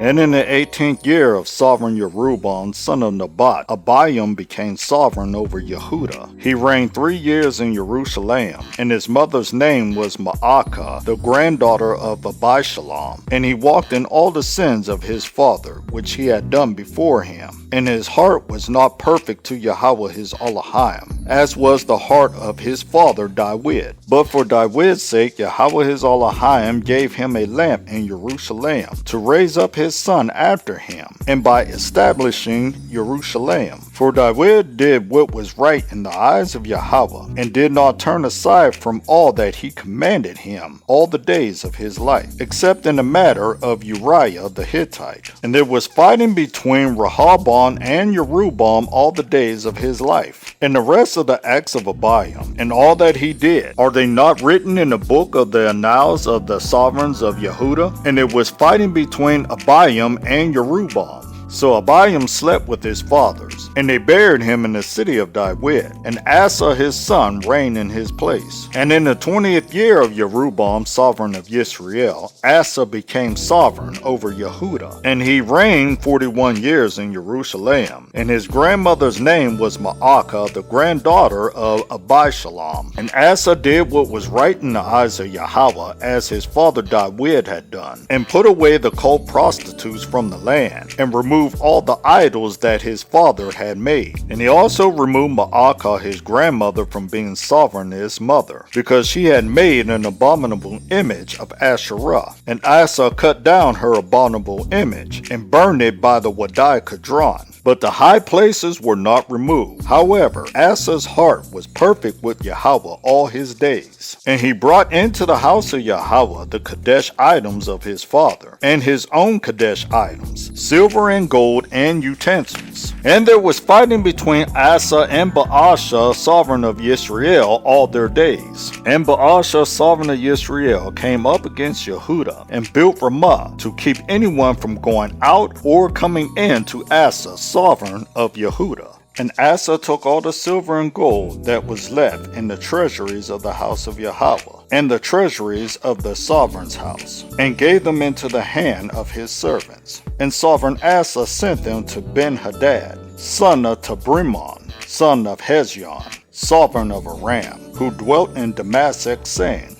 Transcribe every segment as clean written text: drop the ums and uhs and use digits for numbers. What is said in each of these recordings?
And in the 18th year of sovereign Jeroboam, son of Nebat, Abiam became sovereign over Yehuda. He reigned 3 years in Jerusalem, and his mother's name was Maacah, the granddaughter of Abishalom. And he walked in all the sins of his father, which he had done before him. And his heart was not perfect to Yahweh his Elohim, as was the heart of his father David. But for David's sake, Yahweh his Elohim gave him a lamp in Jerusalem, to raise up his son after him, and by establishing Jerusalem. For David did what was right in the eyes of Yahweh, and did not turn aside from all that he commanded him all the days of his life, except in the matter of Uriah the Hittite. And there was fighting between Rehoboam and Jeroboam all the days of his life. And the rest of the acts of Abiam, and all that he did, are they not written in the book of the annals of the sovereigns of Yehuda? And it was fighting between Abiam and Jeroboam. So Abiam slept with his fathers, and they buried him in the city of David, and Asa his son reigned in his place. And in the 20th year of Jeroboam, sovereign of Israel, Asa became sovereign over Yehuda, and he reigned 41 years in Jerusalem. And his grandmother's name was Maacah, the granddaughter of Abishalom. And Asa did what was right in the eyes of Yahweh, as his father David had done, and put away the cult prostitutes from the land, and removed all the idols that his father had made. And he also removed Maacah his grandmother from being sovereign as his mother, because she had made an abominable image of Asherah. And Asa cut down her abominable image, and burned it by the Wadi Kedron. But the high places were not removed. However, Asa's heart was perfect with Yahweh all his days. And he brought into the house of Yahweh the Kadesh items of his father, and his own Kadesh items, silver and gold and utensils. And there was fighting between Asa and Baasha, sovereign of Israel, all their days. And Baasha, sovereign of Israel, came up against Yehuda, and built Ramah, to keep anyone from going out or coming in to Asa, sovereign of Yehuda. And Asa took all the silver and gold that was left in the treasuries of the house of Yahweh, and the treasuries of the sovereign's house, and gave them into the hand of his servants. And sovereign Asa sent them to Ben-Hadad, son of Tabrimon, son of Hezion, sovereign of Aram, who dwelt in Damascus, saying,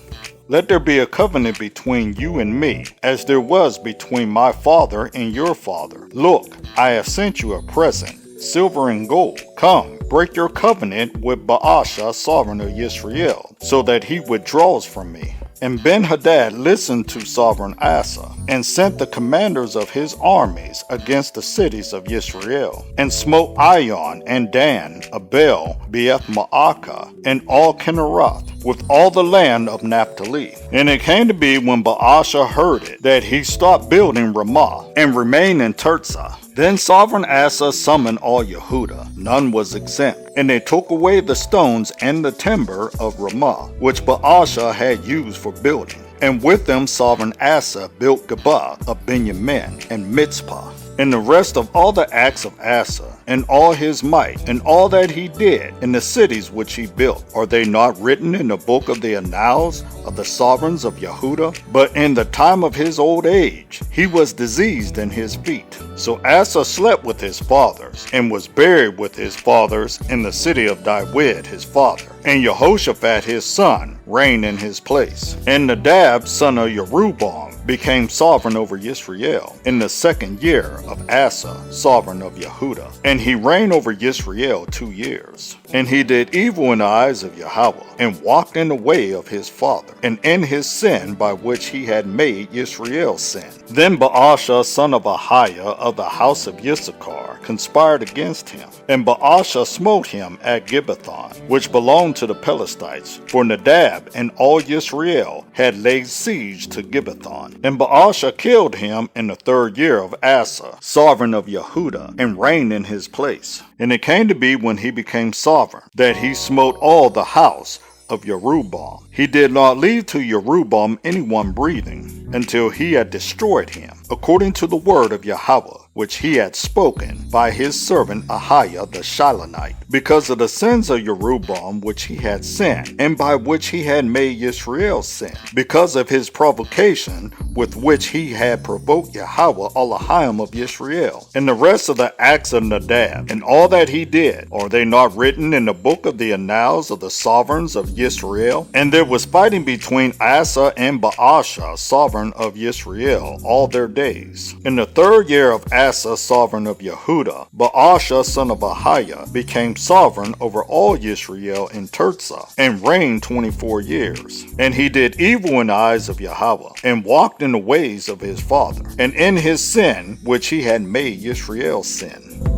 Let there be a covenant between you and me, as there was between my father and your father. Look, I have sent you a present, silver and gold. Come, break your covenant with Baasha, sovereign of Israel, so that he withdraws from me. And Ben-Hadad listened to sovereign Asa, and sent the commanders of his armies against the cities of Israel, and smote Ion and Dan, Abel, Beeth-Maacah, and all Kinneroth, with all the land of Naphtali. And it came to be, when Baasha heard it, that he stopped building Ramah, and remained in Tirzah. Then sovereign Asa summoned all Yehuda, none was exempt, and they took away the stones and the timber of Ramah, which Baasha had used for building. And with them sovereign Asa built Geba of Benjamin, and Mitzpah. And the rest of all the acts of Asa, and all his might, and all that he did, in the cities which he built, are they not written in the book of the annals of the sovereigns of Yehuda? But in the time of his old age, he was diseased in his feet. So Asa slept with his fathers, and was buried with his fathers in the city of David his father. And Jehoshaphat his son reigned in his place. And Nadab, son of Jeroboam, became sovereign over Israel in the 2nd year of Asa, sovereign of Yehuda. And he reigned over Israel 2 years. And he did evil in the eyes of Yahweh, and walked in the way of his father, and in his sin by which he had made Israel sin. Then Baasha, son of Ahiah, of the house of Issachar, conspired against him. And Baasha smote him at Gibbethon, which belonged to the Pelethites, for Nadab and all Israel had laid siege to Gibbethon. And Baasha killed him in the 3rd year of Asa, sovereign of Yehuda, and reigned in his place. And it came to be, when he became sovereign, that he smote all the house of Jeroboam. He did not leave to Jeroboam anyone breathing, until he had destroyed him, according to the word of Yahweh, which he had spoken by his servant Ahiah the Shilonite, because of the sins of Jeroboam which he had sinned, and by which he had made Israel sin, because of his provocation with which he had provoked Yahweh Elohim of Israel. And the rest of the acts of Nadab, and all that he did, are they not written in the book of the annals of the sovereigns of Israel? And there was fighting between Asa and Baasha, sovereign of Israel, all their days. In the 3rd year of Asa, sovereign of Yehuda, Baasha, son of Ahiah, became sovereign over all Israel in Tirzah, and reigned 24 years. And he did evil in the eyes of Yahweh, and walked in the ways of his father, and in his sin which he had made Israel sin.